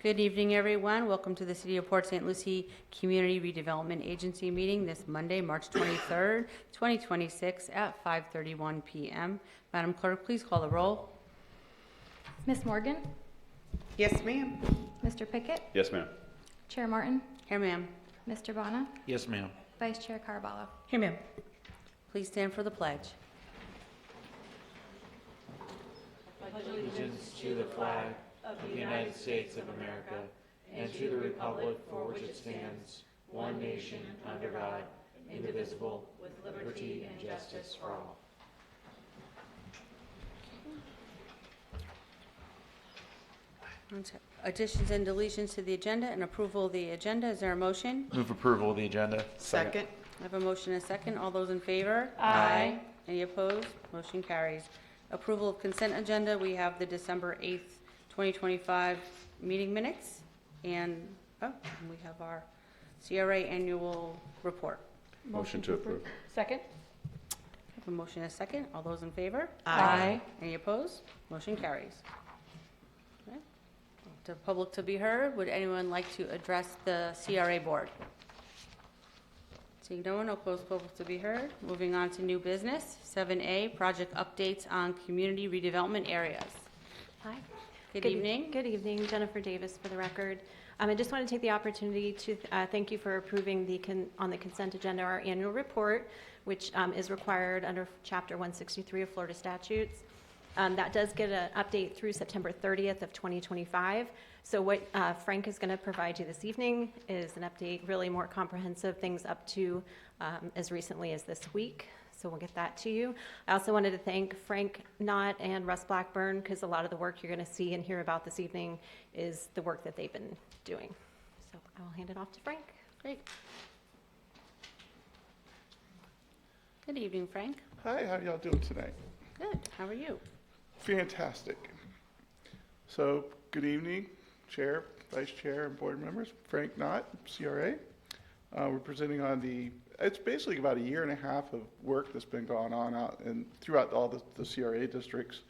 Good evening, everyone. Welcome to the City of Port St. Lucie Community Redevelopment Agency meeting this Monday, March 23rd, 2026 at 5:31 p.m. Madam Clerk, please call the roll. Ms. Morgan? Yes, ma'am. Mr. Pickett? Yes, ma'am. Chair Martin? Here, ma'am. Mr. Vana? Yes, ma'am. Vice Chair Caraballo? Here, ma'am. Please stand for the pledge. Allegiance to the flag of the United States of America and to the republic for which it stands, one nation, under God, indivisible, with liberty and justice for all. Additions and deletions to the agenda and approval of the agenda. Is there a motion? Move approval of the agenda. Second. I have a motion and a second. All those in favor? Aye. Any opposed? Motion carries. Approval of consent agenda. We have the December 8th, 2025 meeting minutes. And we have our CRA annual report. Motion to approve. Second. I have a motion and a second. All those in favor? Aye. Any opposed? Motion carries. Okay. The public to be heard. Would anyone like to address the CRA board? Seeing no one, I'll close public to be heard. Moving on to new business. 7A, project updates on community redevelopment areas. Hi. Good evening. Good evening. Jennifer Davis for the record. I just want to take the opportunity to thank you for approving on the consent agenda our annual report, which is required under Chapter 163 of Florida statutes. That does get an update through September 30th of 2025. So what Frank is going to provide you this evening is an update, really more comprehensive, things up to as recently as this week. So we'll get that to you. I also wanted to thank Frank Knott and Russ Blackburn, because a lot of the work you're going to see and hear about this evening is the work that they've been doing. So I will hand it off to Frank. Great. Good evening, Frank. Hi, how y'all doing tonight? Good. How are you? Fantastic. So, good evening, Chair, Vice Chair, and board members. Frank Knott, CRA. We're presenting on it's basically about a year and a half of work that's been going on out and throughout all the CRA districts.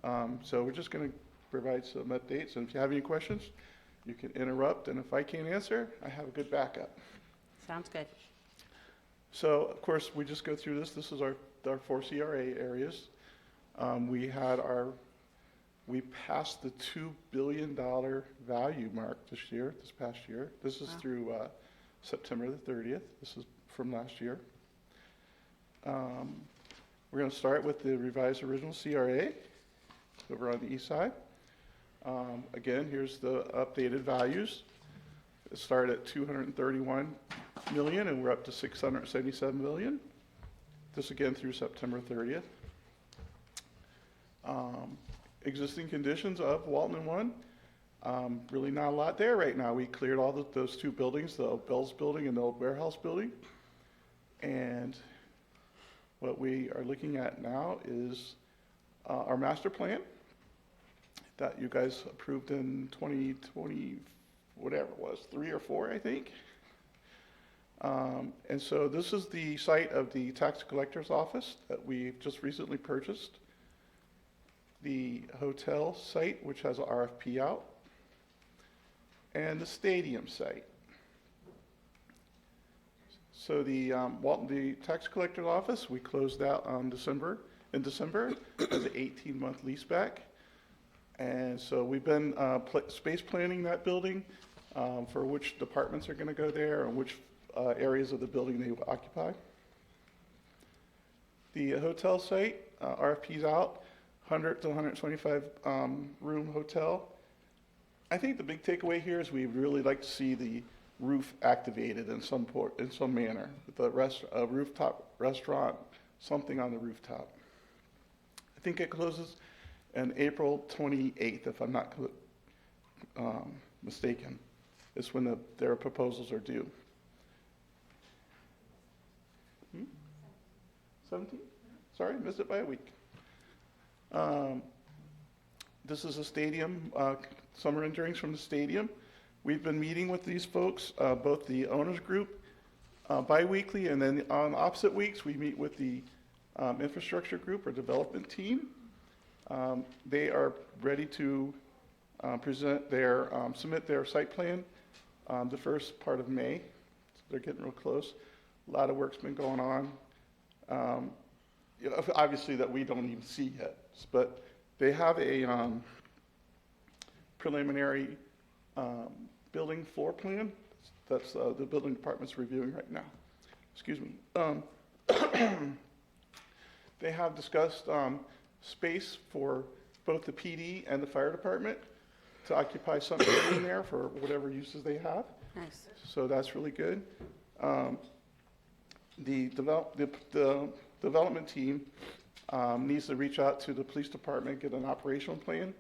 So we're just going to provide some updates, and if you have any questions, you can interrupt, and if I can't answer, I have a good backup. Sounds good. So, of course, we just go through this. This is our 4 CRA areas. We passed the $2 billion value mark this past year. This is through September the 30th. This is from last year. We're going to start with the revised original CRA over on the east side. Again, here's the updated values. It started at 231 million and we're up to 677 million. This again through September 30th. Existing conditions of Walton 1, really not a lot there right now. We cleared all those 2 buildings, the old Bell's building and the old warehouse building. And what we are looking at now is our master plan that you guys approved in 2020, whatever it was, 3 or 4, I think. And so this is the site of the tax collector's office that we just recently purchased. The hotel site, which has an RFP out, and the stadium site. So the Walton tax collector's office, we closed out in December as an 18-month lease back. And so we've been space planning that building for which departments are going to go there and which areas of the building they will occupy. The hotel site, RFP's out. 100 to 125 room hotel. I think the big takeaway here is we'd really like to see the roof activated in some manner, with a rooftop restaurant, something on the rooftop. I think it closes on April 28th, if I'm not mistaken. It's when their proposals are due. 17th? Sorry, missed it by a week. This is a stadium, summer renderings from the stadium. We've been meeting with these folks, both the owners group bi-weekly, and then on opposite weeks we meet with the infrastructure group or development team. They are ready to submit their site plan the first part of May. So they're getting real close. A lot of work's been going on. Obviously that we don't even see yet, but they have a preliminary building floor plan that's the building department's reviewing right now. Excuse me. They have discussed space for both the PD and the fire department to occupy something in there for whatever uses they have. Nice. So that's really good. The development team needs to reach out to the police department, get an operational plan.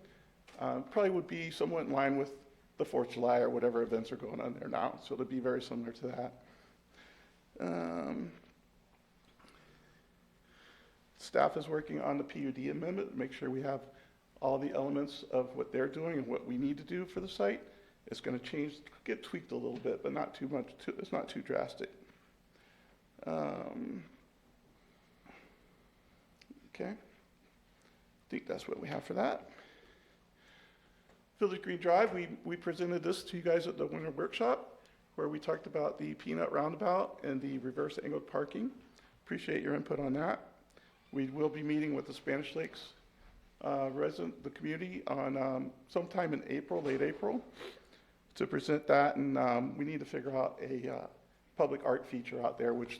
Probably would be somewhat in line with the 4th of July or whatever events are going on there now. So it'll be very similar to that. Staff is working on the PUD amendment to make sure we have all the elements of what they're doing and what we need to do for the site. It's going to change, get tweaked a little bit, but not too much. It's not too drastic. Okay. I think that's what we have for that. Village Green Drive, we presented this to you guys at the winter workshop where we talked about the peanut roundabout and the reverse angled parking. Appreciate your input on that. We will be meeting with the Spanish Lakes the community on sometime in April, late April, to present that, and we need to figure out a public art feature out there which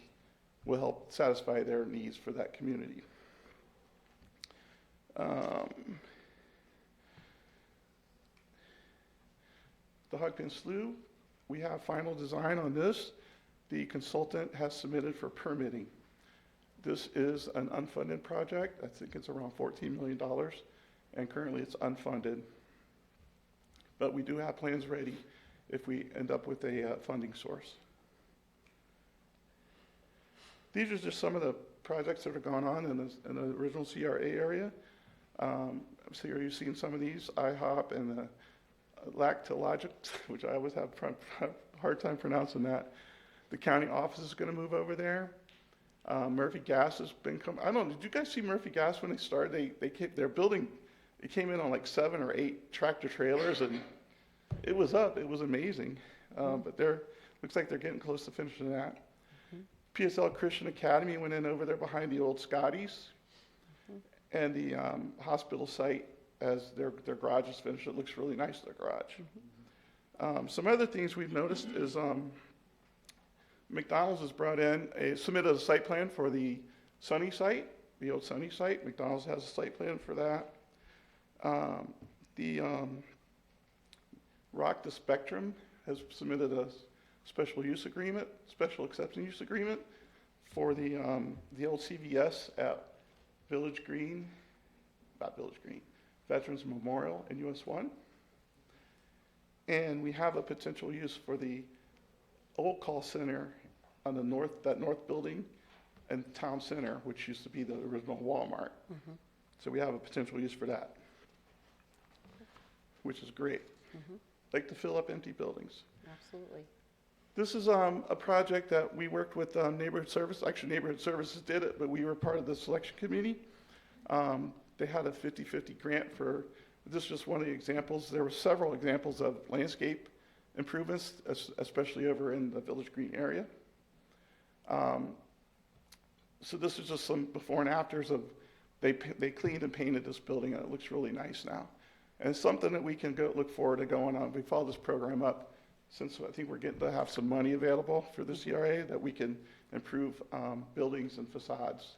will help satisfy their needs for that community. The Hogpin Slough, we have final design on this. The consultant has submitted for permitting. This is an unfunded project. I think it's around $14 million, and currently it's unfunded. But we do have plans ready if we end up with a funding source. These are just some of the projects that are going on in the original CRA area. So you've seen some of these, IHOP and the Lactologic, which I always have a hard time pronouncing that. The county office is going to move over there. Murphy Gas has been coming. I don't know, did you guys see Murphy Gas when they started? Their building, it came in on like 7 or 8 tractor trailers, and it was up. It was amazing. But looks like they're getting close to finishing that. PSL Christian Academy went in over there behind the old Scotties. And the hospital site, as their garage is finished, it looks really nice, their garage. Some other things we've noticed is McDonald's has submitted a site plan for the Sunny site, the old Sunny site. McDonald's has a site plan for that. Rock the Spectrum has submitted a special exception use agreement for the old CVS at Veterans Memorial and US 1. And we have a potential use for the old call center on that north building and town center, which used to be the original Walmart. So we have a potential use for that, which is great. Like to fill up empty buildings. Absolutely. This is a project that we worked with Neighborhood Services. Actually, Neighborhood Services did it, but we were part of the selection committee. They had a 50-50 grant for, this is just one of the examples. There were several examples of landscape improvements, especially over in the Village Green area. So this is just some before and afters of, they cleaned and painted this building, and it looks really nice now. And it's something that we can look forward to going on. We follow this program up since I think we're getting to have some money available for the CRA that we can improve buildings and facades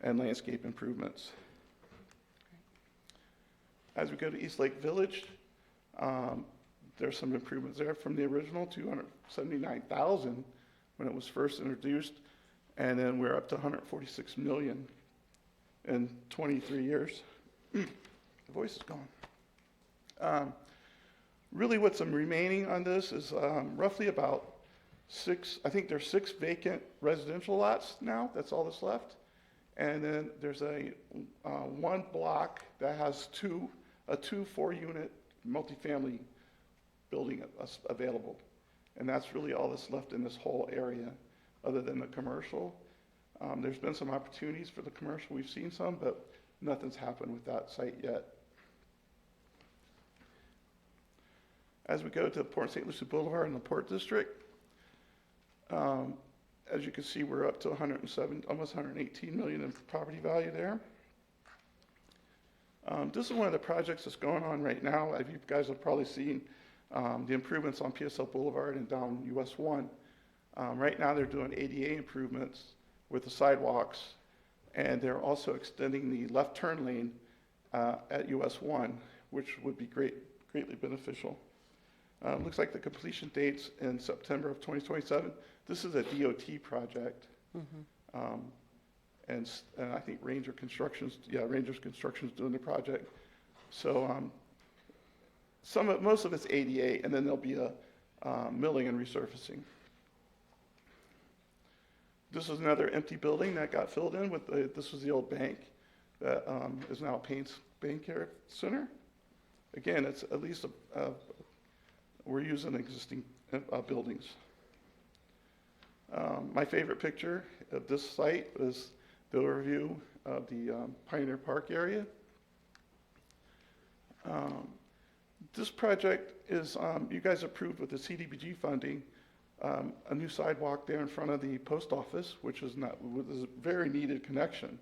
and landscape improvements. As we go to East Lake Village, there's some improvements there from the original $279,000 when it was first introduced, and then we're up to $146 million in 23 years. The voice is gone. Really what's remaining on this is roughly about 6, I think there's 6 vacant residential lots now. That's all that's left. And then there's a one block that has a 4-unit multifamily building available. And that's really all that's left in this whole area other than the commercial. There's been some opportunities for the commercial. We've seen some, but nothing's happened with that site yet. As we go to Port St. Lucie Boulevard in the Port District, as you can see, we're up to 107, almost 118 million in property value there. This is one of the projects that's going on right now. You guys have probably seen the improvements on PSL Boulevard and down US 1. Right now, they're doing ADA improvements with the sidewalks, and they're also extending the left turn lane at US 1, which would be greatly beneficial. Looks like the completion date's in September of 2027. This is a DOT project. And I think Rangers Construction's doing the project. So most of it's ADA, and then there'll be a milling and resurfacing. This is another empty building that got filled in with this was the old bank that is now Payne's Bank Care Center. Again, it's at least we're using existing buildings. My favorite picture of this site is the overview of the Pioneer Park area. This project is, you guys approved with the CDBG funding, a new sidewalk there in front of the post office, which is a very needed connection.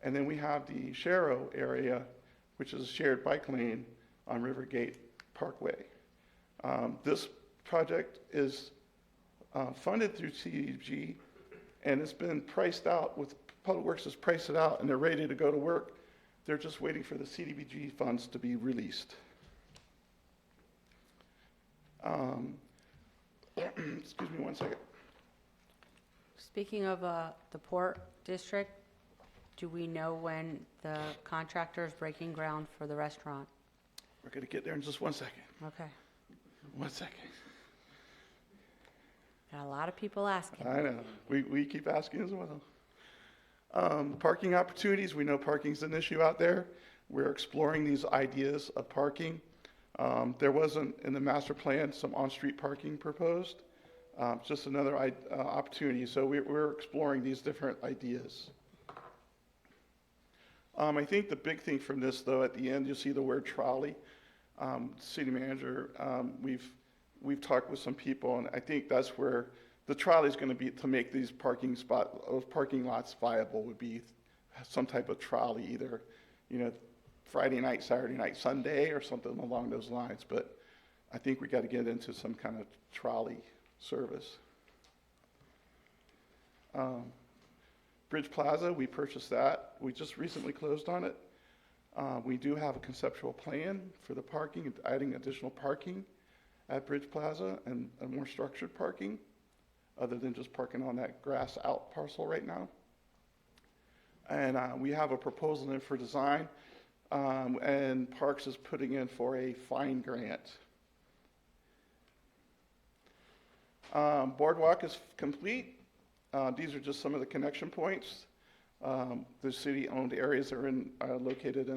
And then we have the Shero area, which is a shared bike lane on Rivergate Parkway. This project is funded through CDBG, and it's been priced out with Public Works has priced it out, and they're ready to go to work. They're just waiting for the CDBG funds to be released. Excuse me one second. Speaking of the Port District, do we know when the contractor is breaking ground for the restaurant? We're going to get there in just 1 second. Okay. 1 second. Got a lot of people asking. I know. We keep asking as well. Parking opportunities. We know parking's an issue out there. We're exploring these ideas of parking. There wasn't in the master plan some on-street parking proposed. Just another opportunity. So we're exploring these different ideas. I think the big thing from this, though, at the end, you'll see the word trolley. City manager, we've talked with some people, and I think that's where the trolley is going to be to make these parking lots viable. Would be some type of trolley, either Friday night, Saturday night, Sunday, or something along those lines. But I think we got to get into some kind of trolley service. Bridge Plaza, we purchased that. We just recently closed on it. We do have a conceptual plan for the parking, adding additional parking at Bridge Plaza and more structured parking, other than just parking on that grass out parcel right now. And we have a proposal in for design, and Parks is putting in for a fine grant. Boardwalk is complete. These are just some of the connection points. The city-owned areas are located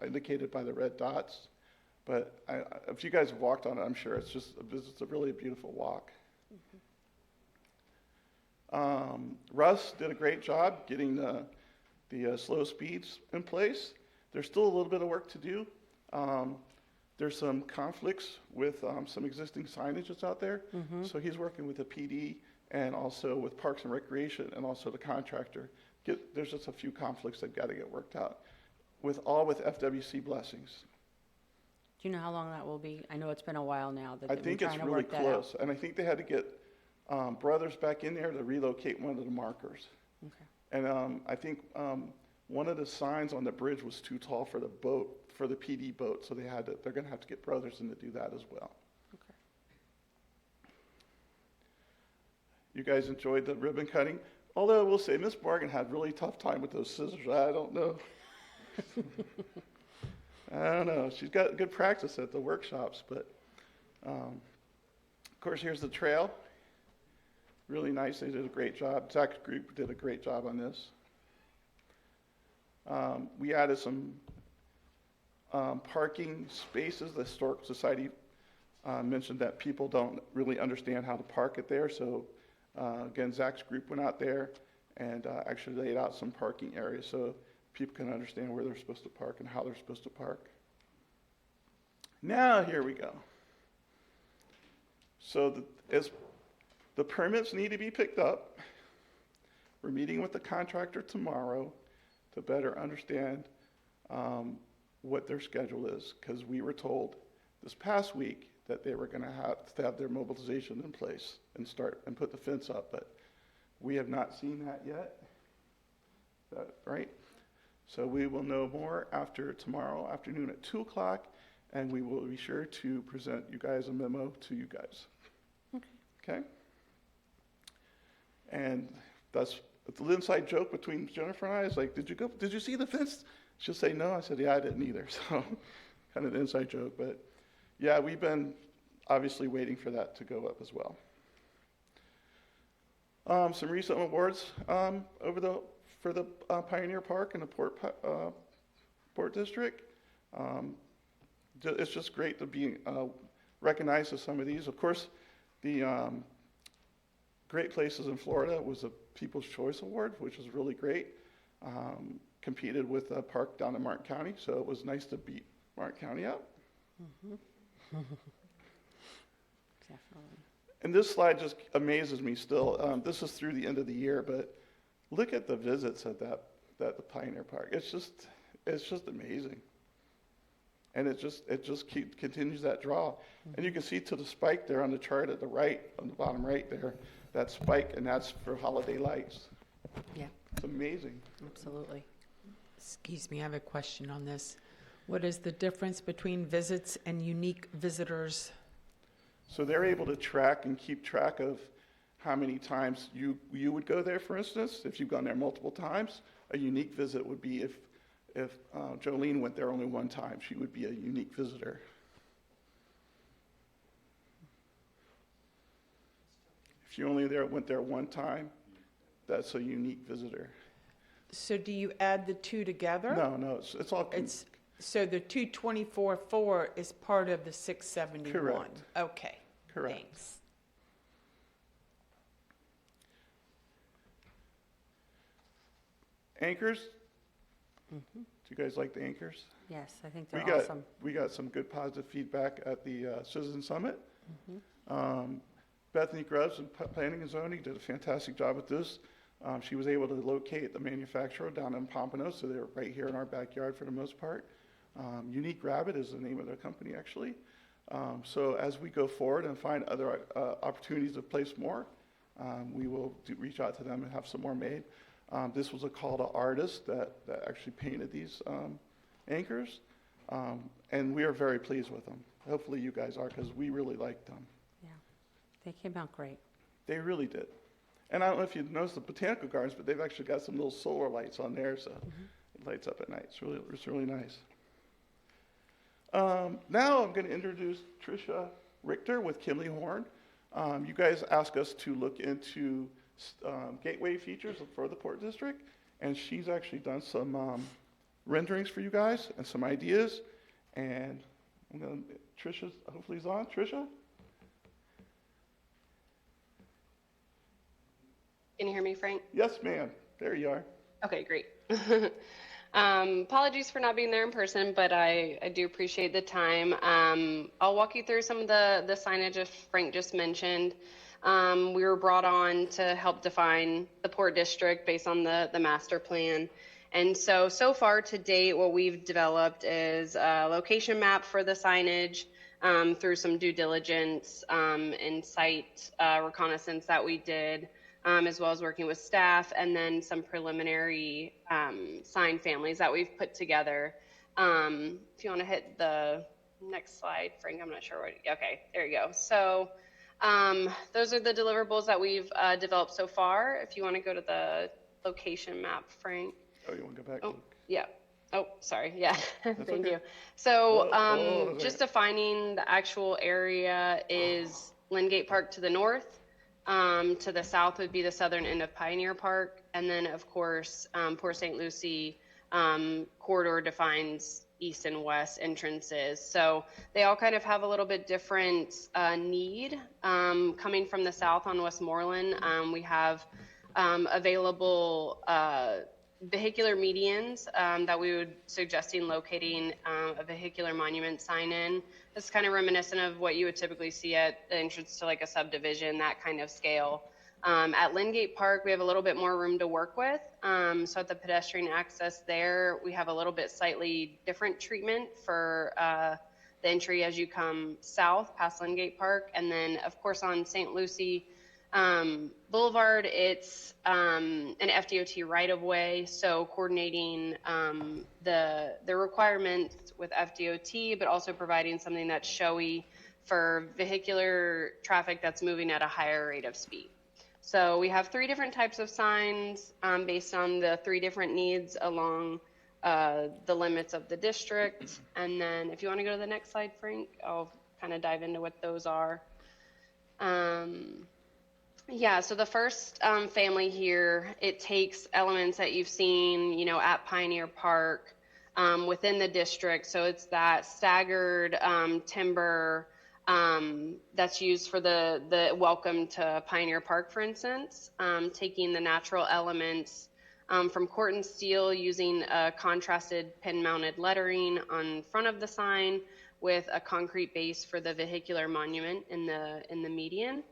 indicated by the red dots. But if you guys have walked on it, I'm sure it's a really beautiful walk. Russ did a great job getting the slow speeds in place. There's still a little bit of work to do. There's some conflicts with some existing signage that's out there. So he's working with the PD and also with Parks and Recreation and also the contractor. There's just a few conflicts that got to get worked out with FWC blessings. Do you know how long that will be? I know it's been a while now that I they've been think it's trying to really work that out. close, and I think they had to get Brothers back in there to relocate one of the markers. Okay. And I think one of the signs on the bridge was too tall for the boat, for the PD boat, so they're going to have to get Brothers in to do that as well. Okay. You guys enjoyed the ribbon cutting? Although I will say Miss Morgan had a really tough time with those scissors. I don't know. I don't know. She's got good practice at the workshops, but of course, here's the trail. Really nice. They did a great job. Zach's group did a great job on this. We added some parking spaces. The Historic Society mentioned that people don't really understand how to park it there. So again, Zach's group went out there and actually laid out some parking areas so people can understand where they're supposed to park and how they're supposed to park. Now, here we go. So the permits need to be picked up. We're meeting with the contractor tomorrow to better understand what their schedule is, because we were told this past week that they were going to have their mobilization in place and start and put the fence up, but we have not seen that yet. Right? So we will know more after tomorrow afternoon at 2 o'clock, and we will be sure to present you guys a memo to you guys. Okay? And that's a little inside joke between Jennifer and I. Is like, did you see the fence? She'll say no. I said, yeah, I didn't either. So kind of an inside joke, but yeah, we've been obviously waiting for that to go up as well. Some recent awards for the Pioneer Park and the Port District. It's just great to be recognized as some of these. Of course, the Great Places in Florida was a People's Choice Award, which was really great. Competed with a park down in Martin County, so it was nice to beat Martin County out. Definitely. And this slide just amazes me still. This is through the end of the year, but look at the visits at the Pioneer Park. It's just amazing. And it just continues that draw. And you can see to the spike there on the chart at the right, on the bottom right there, that spike, and that's for holiday lights. Yeah, It's amazing. absolutely. Excuse me, I have a question on this. What is the difference between visits and unique visitors? So they're able to track and keep track of how many times you would go there, for instance. If you've gone there multiple times, a unique visit would be if Jolene went there only one time, she would be a unique visitor. If you only went there one time, that's a unique visitor. So do you add the two together? No, it's all. So the 224.4 is part of the 671? Correct. Okay. Correct. Thanks. Anchors. Do you guys like the anchors? Yes, I think they're awesome. We got some good positive feedback at the Citizen Summit. Bethany Grubbs in Planning and Zoning did a fantastic job with this. She was able to locate the manufacturer down in Pompano, so they're right here in our backyard for the most part. Unique Rabbit is the name of their company, actually. So as we go forward and find other opportunities to place more, we will reach out to them and have some more made. This was a call to artists that actually painted these anchors, and we are very pleased with them. Hopefully you guys are, because we really liked them. Yeah, they came out great. They really did. And I don't know if you've noticed the botanical gardens, but they've actually got some little solar lights on there, so it lights up at night. It's really nice. Now I'm going to introduce Tricia Richter with Kimley Horn. You guys asked us to look into gateway features for the Port District, and she's actually done some renderings for you guys and some ideas. And Tricia's hopefully is on. Tricia? Can you hear me, Frank? Yes, ma'am. There you are. Okay, great. Apologies for not being there in person, but I do appreciate the time. I'll walk you through some of the signage as Frank just mentioned. We were brought on to help define the Port District based on the master plan. And so far to date, what we've developed is a location map for the signage through some due diligence and site reconnaissance that we did. As well as working with staff, and then some preliminary sign families that we've put together. If you want to hit the next slide, Frank, I'm not sure what, okay, there you go. So those are the deliverables that we've developed so far. If you want to go to the location map, Frank. Oh, you want to go back? Oh, yeah. Oh, sorry. Yeah. Thank okay. you. So that's just okay. defining the actual area is Lingate Park to the north. To the south would be the southern end of Pioneer Park. And then, of course, Port St. Lucie corridor defines east and west entrances. So they all kind of have a little bit different need. Coming from the south on Westmoreland, we have available vehicular medians that we would suggesting locating a vehicular monument sign in. It's kind of reminiscent of what you would typically see at the entrance to like a subdivision, that kind of scale. At Lingate Park, we have a little bit more room to work with. So at the pedestrian access there, we have a little bit slightly different treatment for the entry as you come south past Lingate Park. And then, of course, on St. Lucie Boulevard, it's an FDOT right-of-way, so coordinating the requirements with FDOT, but also providing something that's showy for vehicular traffic that's moving at a higher rate of speed. So we have 3 different types of signs based on the 3 different needs along the limits of the district. And then if you want to go to the next slide, Frank, I'll kind of dive into what those are. Yeah, so the first family here, it takes elements that you've seen, you know, at Pioneer Park within the district. So it's that staggered timber that's used for the welcome to Pioneer Park, for instance, taking the natural elements from corten steel, using a contrasted pin-mounted lettering on front of the sign with a concrete base for the vehicular monument in the median.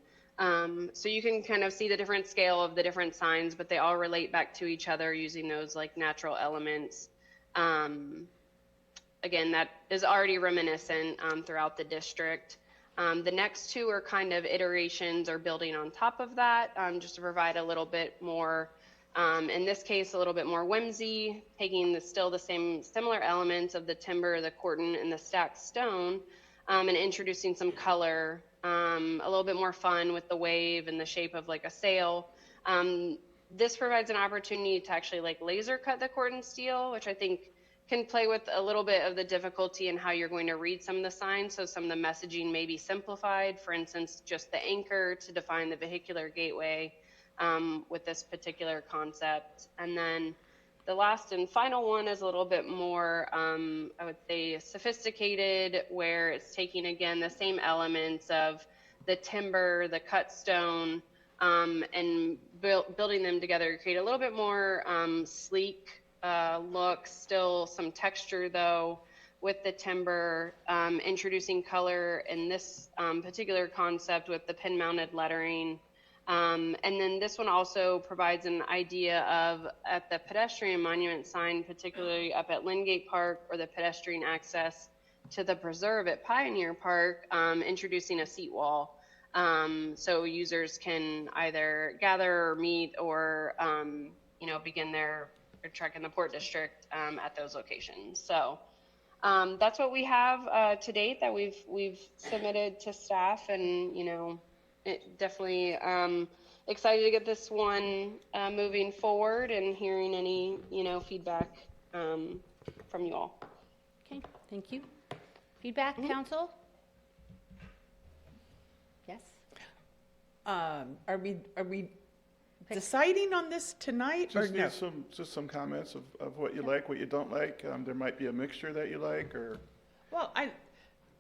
So you can kind of see the different scale of the different signs, but they all relate back to each other using those like natural elements. Again, that is already reminiscent throughout the district. The next 2 are kind of iterations or building on top of that, just to provide a little bit more, in this case, a little bit more whimsy, taking still the same similar elements of the timber, the corten, and the stacked stone, and introducing some color, a little bit more fun with the wave and the shape of like a sail. This provides an opportunity to actually like laser cut the corten steel, which I think can play with a little bit of the difficulty in how you're going to read some of the signs. So some of the messaging may be simplified. For instance, just the anchor to define the vehicular gateway with this particular concept. And then the last and final one is a little bit more, I would say, sophisticated, where it's taking, again, the same elements of the timber, the cut stone, and building them together to create a little bit more sleek look, still some texture, though, with the timber, introducing color in this particular concept with the pin-mounted lettering. And then this one also provides an idea of, at the pedestrian monument sign, particularly up at Lingate Park, or the pedestrian access to the preserve at Pioneer Park, introducing a seat wall. So users can either gather or meet or, you know, begin their trek in the Port District at those locations. So that's what we have to date that we've submitted to staff, and, you know, it definitely excited to get this one moving forward and hearing any, you know, feedback from you all. Okay, thank you. Feedback, council? Yes? Are we deciding on this tonight or Just no? need some comments of what you like, what you don't like. There might be a mixture that you like, or Well,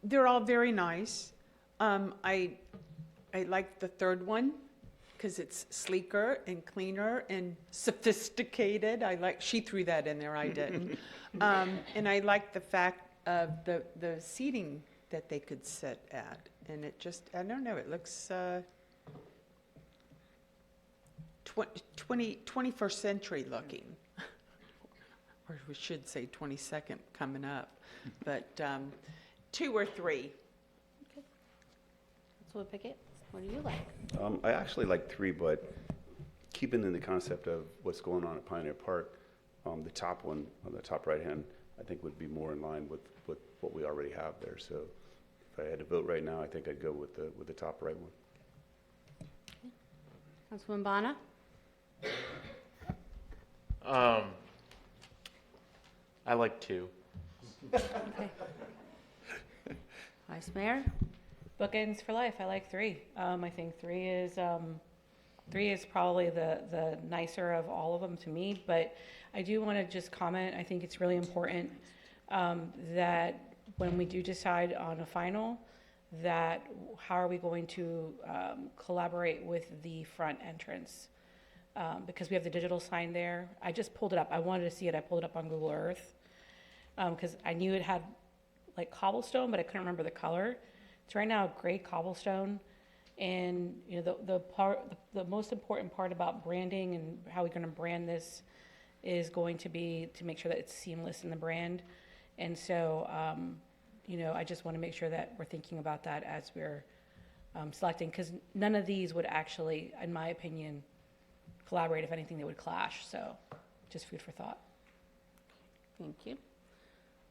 they're all very nice. I like the third one because it's sleeker and cleaner and sophisticated. She threw that in there, I didn't. And I like the fact of the seating that they could sit at. And it just, I don't know, it looks 21st century looking. Or we should say 22nd coming up. But 2 or 3. So Pickett, what do you like? I actually like 3, but keeping in the concept of what's going on at Pioneer Park, the top one on the top right hand, I think would be more in line with what we already have there. So if I had to vote right now, I think I'd go with the top right one. Councilman Bonner? I like 2. Okay. Vice Mayor? Bookends for life. I like 3. I think 3 is probably the nicer of all of them to me. But I do want to just comment. I think it's really important that when we do decide on a final, that how are we going to collaborate with the front entrance? because we have the digital sign there. I just pulled it up. I wanted to see it. I pulled it up on Google Earth because I knew it had like cobblestone, but I couldn't remember the color. It's right now gray cobblestone. And you know the most important part about branding and how we're going to brand this is going to be to make sure that it's seamless in the brand. And so, you know, I just want to make sure that we're thinking about that as we're selecting, because none of these would actually, in my opinion, collaborate. If anything, they would clash. So just food for thought. Thank you.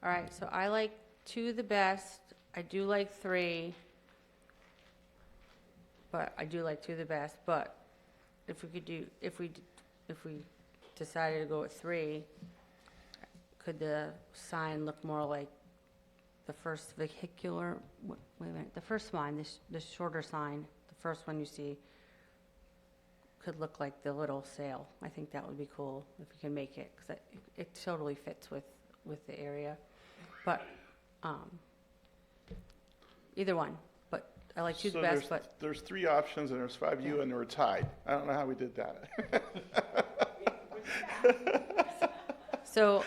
All right, so I like 2 the best. I do like 3. But I do like 2 the best, but if we decided to go with 3, could the sign look more like the first vehicular, wait a minute, the first sign, the shorter sign, the first one you see, could look like the little sail. I think that would be cool if we can make it, because it totally fits with the area. But either one. I like 2 the best, but there's 3 options, and there's 5 you, and we're tied. I don't know how we did that. so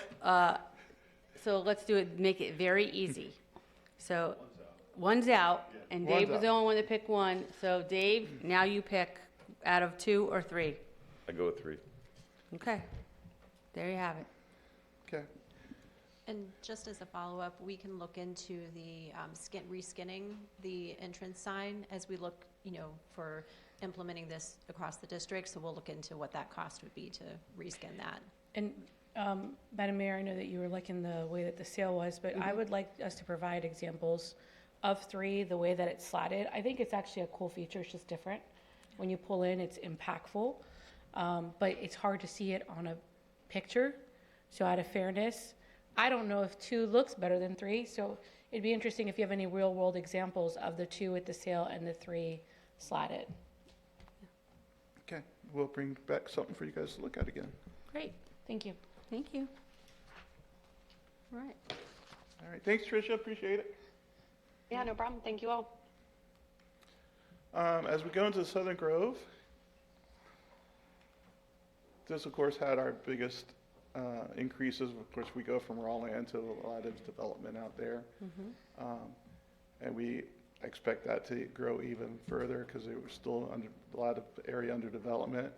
let's do it. Make it very easy. So one's out, and One's Dave was out. the only one that picked one. So Dave, now you pick out of 2 or 3. I go with 3. Okay, there you have it. Okay. And just as a follow-up, we can look into the reskinning the entrance sign as we look, you know, for implementing this across the district. So we'll look into what that cost would be to reskin that. And Madam Mayor, I know that you were liking the way that the sail was, but I would like us to provide examples of 3, the way that it's slatted. I think it's actually a cool feature. It's just different. When you pull in, it's impactful, but it's hard to see it on a picture. So out of fairness, I don't know if 2 looks better than 3, so it'd be interesting if you have any real-world examples of the 2 with the sail and the 3 slatted. Okay, we'll bring back something for you guys to look at again. Great, Thank you. thank you. All right. All right, thanks, Tricia, appreciate it. Yeah, no problem. Thank you all. As we go into Southern Grove, this, of course, had our biggest increases. Of course, we go from raw land to a lot of development out there. And we expect that to grow even further because it was still under a lot of area under development.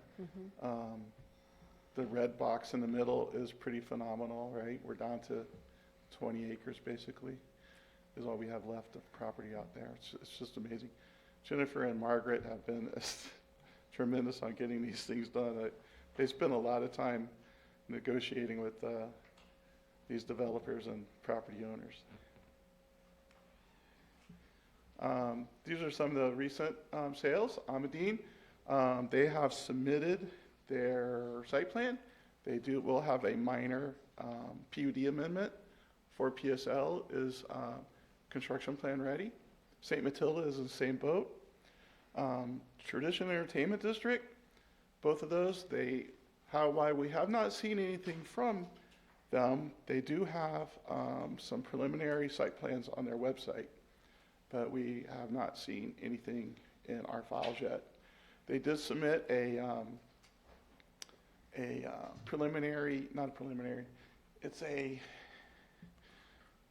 The red box in the middle is pretty phenomenal, right? We're down to 20 acres basically is all we have left of property out there. It's just amazing. Jennifer and Margaret have been tremendous on getting these things done. They spend a lot of time negotiating with these developers and property owners. These are some of the recent sales. Amadine, they have submitted their site plan. Will have a minor PUD amendment for PSL is construction plan ready. St. Matilda is in the same boat. Tradition Entertainment District, both of those, why we have not seen anything from them, they do have some preliminary site plans on their website, but we have not seen anything in our files yet. They did submit it's a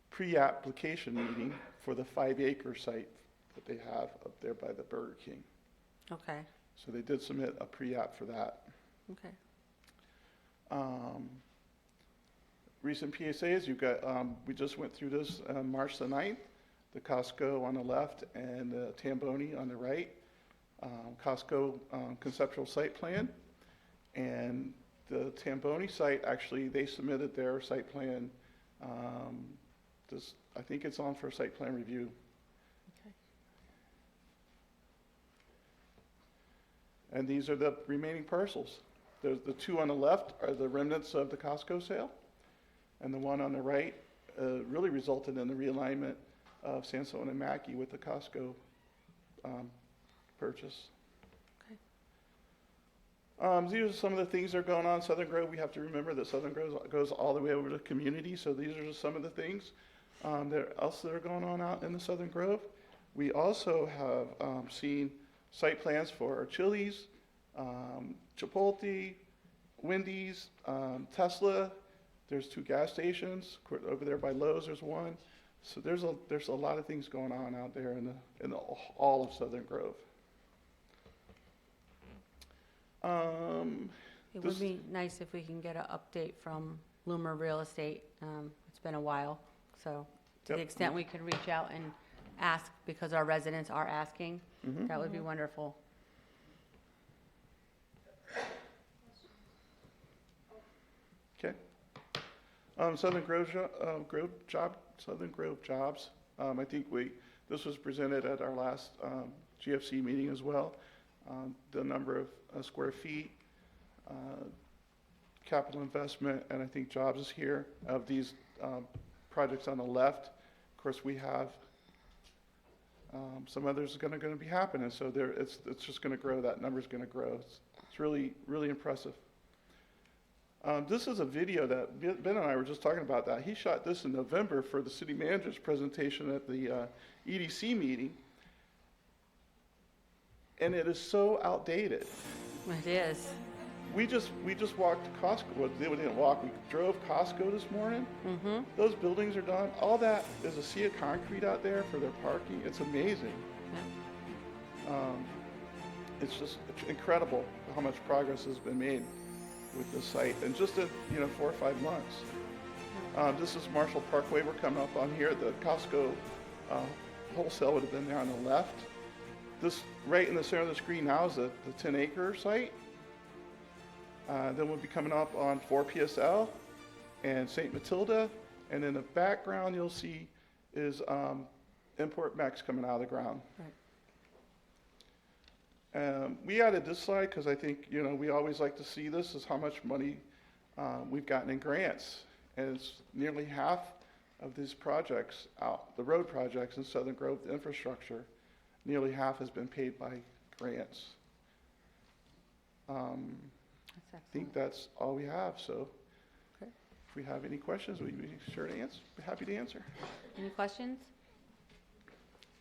pre-application meeting for the 5-acre site that they have up there by the Burger King. Okay, So they did submit a pre-app for that. okay. Recent PSAs, you've got, we just went through this on March the 9th, the Costco on the left and the Tamboni on the right. Costco conceptual site plan. And the Tamboni site, actually, they submitted their site plan. I think it's on for site plan review. Okay. And these are the remaining parcels. The 2 on the left are the remnants of the Costco sale. And the one on the right really resulted in the realignment of Sansone and Mackey with the Costco purchase. These are some of the things that are going on. Southern Grove, we have to remember that Southern Grove goes all the way over to community. So these are just some of the things that are going on out in the Southern Grove. We also have seen site plans for Chili's, Chipotle, Wendy's, Tesla. There's 2 gas stations. Over there by Lowe's, there's one. So there's a lot of things going on out there in all of Southern Grove. It This- would be nice if we can get an update from Loomer Real Estate. It's been a while, so to the Yep. extent we could reach out and ask, because our residents are asking, Mhm. that would be wonderful. Okay. Southern Grove Jobs. I think this was presented at our last GFC meeting as well. The number of square feet, capital investment, and I think jobs is here. Of these projects on the left, of course, we have some others going to be happening. So it's just going to grow. That number's going to grow. It's really, really impressive. This is a video that Ben and I were just talking about that. He shot this in November for the city manager's presentation at the EDC meeting. And it is so outdated. It is. We just walked to Costco. Well, we didn't walk. We drove Costco this morning. Mm-hmm. Those buildings are done. All that is a sea of concrete out there for their parking. It's amazing. It's just incredible how much progress has been made with this site in just 4 or 5 months. This is Marshall Parkway. We're coming up on here. The Costco wholesale would have been there on the left. This right in the center of the screen now is the 10-acre site. Then we'll be coming up on 4 PSL and St. Matilda. And in the background you'll see is Import Mex coming out of the ground. Right. We added this slide because I think, we always like to see this is how much money we've gotten in grants. And it's nearly half of these projects the road projects in Southern Grove, the infrastructure, nearly half has been paid by grants. I think that's all we have. So Okay. if we have any questions, we'd be sure to answer. Be happy to answer. Any questions?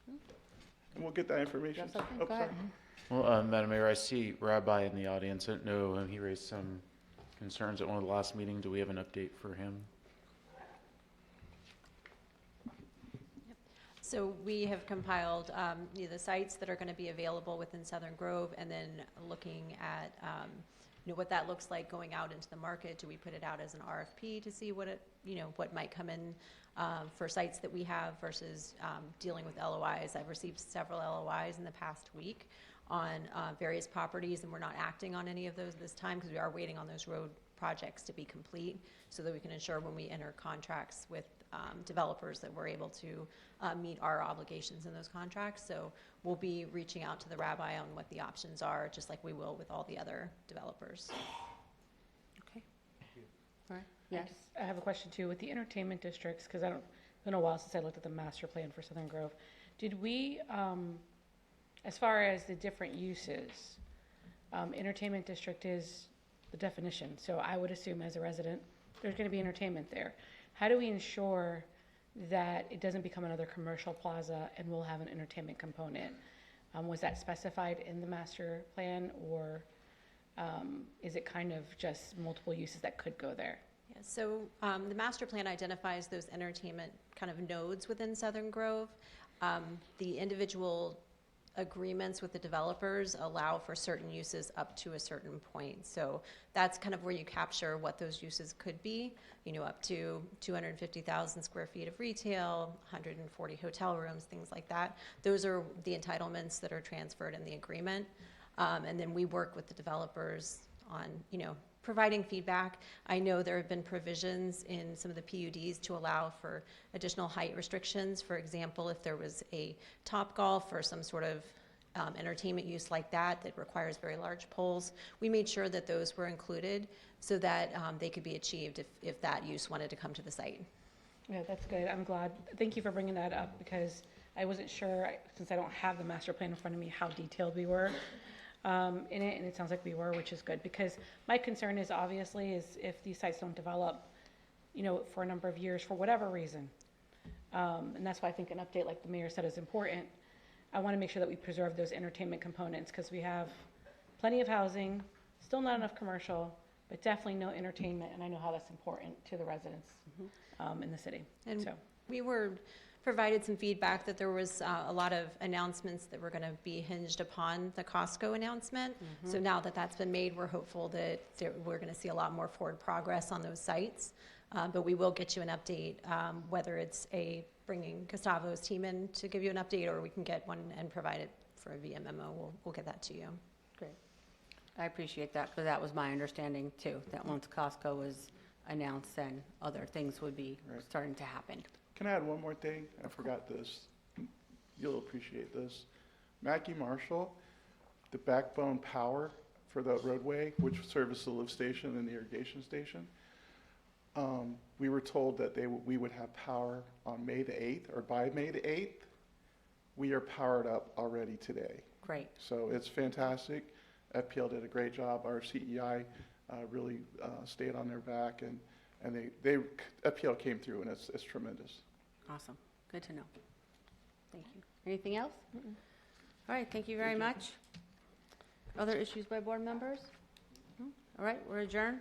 And we'll get that Do you information. have something? Oh, Go ahead. sorry. Well, Madam Mayor, I see Rabbi in the audience. I know he raised some concerns at one of the last meetings. Do we have an update for him? So we have compiled the sites that are going to be available within Southern Grove, and then looking at what that looks like going out into the market. Do we put it out as an RFP to see what what might come in for sites that we have versus dealing with LOIs? I've received several LOIs in the past week on various properties, and we're not acting on any of those this time because we are waiting on those road projects to be complete so that we can ensure when we enter contracts with developers that we're able to meet our obligations in those contracts. So we'll be reaching out to the rabbi on what the options are, just like we will with all the other developers. Okay. All right. Yes. I have a question too with the entertainment districts, because it's been a while since I looked at the master plan for Southern Grove. Did we, as far as the different uses, entertainment district is the definition. So I would assume as a resident, there's going to be entertainment there. How do we ensure that it doesn't become another commercial plaza and we'll have an entertainment component? Was that specified in the master plan, or is it kind of just multiple uses that could go there? Yeah, so the master plan identifies those entertainment kind of nodes within Southern Grove. The individual agreements with the developers allow for certain uses up to a certain point. So that's kind of where you capture what those uses could be, up to 250,000 square feet of retail, 140 hotel rooms, things like that. Those are the entitlements that are transferred in the agreement. And then we work with the developers on, providing feedback. I know there have been provisions in some of the PUDs to allow for additional height restrictions. For example, if there was a Topgolf or some sort of entertainment use like that requires very large poles, we made sure that those were included so that they could be achieved if that use wanted to come to the site. Yeah, that's good. I'm glad. Thank you for bringing that up, because I wasn't sure, since I don't have the master plan in front of me, how detailed we were in it, and it sounds like we were, which is good, because my concern is obviously is if these sites don't develop, for a number of years for whatever reason, and that's why I think an update like the mayor said is important. I want to make sure that we preserve those entertainment components, because we have plenty of housing, still not enough commercial, but definitely no entertainment, and I know how that's important to the residents in the city. And So, we were provided some feedback that there was a lot of announcements that were going to be hinged upon the Costco announcement. So now that that's been made, we're hopeful that we're going to see a lot more forward progress on those sites. But we will get you an update, whether it's bringing Gustavo's team in to give you an update, or we can get one and provide it for a via memo. We'll get that to you. Great. I appreciate that, because that was my understanding too, that once Costco was announced, then other things would be Right. starting to happen. Can I add one more thing? I forgot this. You'll appreciate this. Mackie Marshall, the backbone power for the roadway, which serviced the lift station and the irrigation station, we were told that we would have power on May the 8th, or by May the 8th. We are powered up already today. Great. So it's fantastic. FPL did a great job. Our CEI really stayed on their back, and FPL came through, and it's tremendous. Awesome. Good to know. Thank you. Anything else? All right, thank you very much. Other issues by board members? No? All right, we're adjourned.